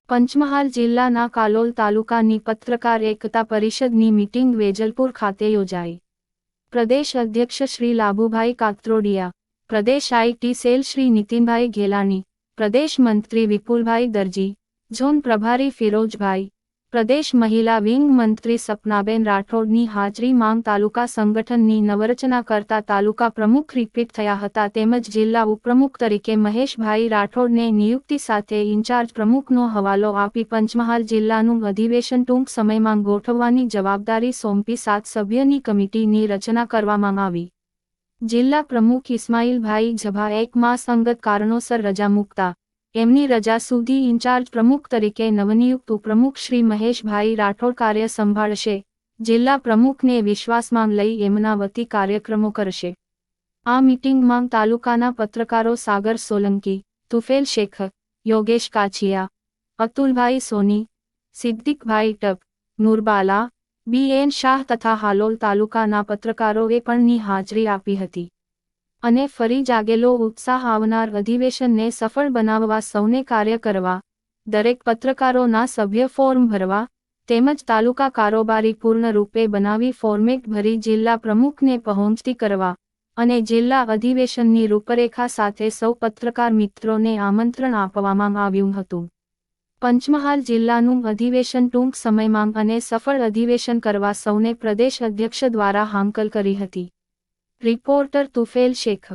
પંચમહાલ જિલ્લાના કાલોલ તાલુકાની પત્રકાર એકતા પરિષદની મીટિંગ વેજલપુર ખાતે યોજાઈ. પ્રદેશ અધ્યક્ષ શ્રી લાભુભાઈ કાત્રોડિયા, પ્રદેશ આઈટી સેલ શ્રી નીતિનભાઈ ઘેલાણી, પ્રદેશ મંત્રી વિપુલભાઈ દરજી, ઝોન પ્રભારી ફિરોજભાઈ, પ્રદેશ મહિલા વિંગ મંત્રી સપનાબેન રાઠોડની હાજરીમાં તાલુકા સંગઠનની નવરચના કરતા તાલુકા પ્રમુખ રિપીટ થયા હતા તેમજ જિલ્લા ઉપપ્રમુખ તરીકે મહેશભાઈ રાઠોડને નિયુક્તિ સાથે ઇન્ચાર્જ પ્રમુખનો હવાલો આપી પંચમહાલ જિલ્લાનું અધિવેશન ટૂંક સમયમાં ગોઠવવાની જવાબદારી સોંપી 7 સભ્યની કમિટીની રચના કરવામાં આવી. જિલ્લા પ્રમુખ ઇસ્માઇલભાઈ ઝભા 1 માસ અંગત કારણોસર રજા મૂકતા એમની રજા સુધી ઇન્ચાર્જ પ્રમુખ તરીકે નવનિયુક્ત ઉપપ્રમુખ શ્રી મહેશભાઈ રાઠોડ કાર્ય સંભાળશે. જિલ્લા પ્રમુખને વિશ્વાસમાં લઈ એમના વતી કાર્યક્રમો કરશે. આ મીટિંગમાં તાલુકાના પત્રકારો સાગર સોલંકી, તુફેલ શેખ, યોગેશ કાછિયા, અતુલભાઈ સોની, સિદ્દીકભાઈ ટપ, નૂરબાલા, BN શાહ તથા હાલોલ તાલુકાના પત્રકારોએ પણની હાજરી આપી હતી. અને ફરી જાગેલો ઉત્સાહ આવનાર અધિવેશનને સફળ બનાવવા સૌને કાર્ય કરવા, દરેક પત્રકારોના સભ્ય ફોર્મ ભરવા, તેમજ તાલુકા કારોબારી પૂર્ણ રૂપે બનાવી ફોર્મેટ ભરી જિલ્લા પ્રમુખને પહોંચતી કરવા, અને જિલ્લા અધિવેશનની રૂપરેખા સાથે સૌ પત્રકાર મિત્રોને આમંત્રણ આપવામાં આવ્યું હતું. પંચમહાલ જિલ્લાનું અધિવેશન ટૂંક સમયમાં અને સફળ અધિવેશન કરવા સૌને પ્રદેશ અધ્યક્ષ દ્વારા હાંકલ કરી હતી. રિપોર્ટર તુફેલ શેખ.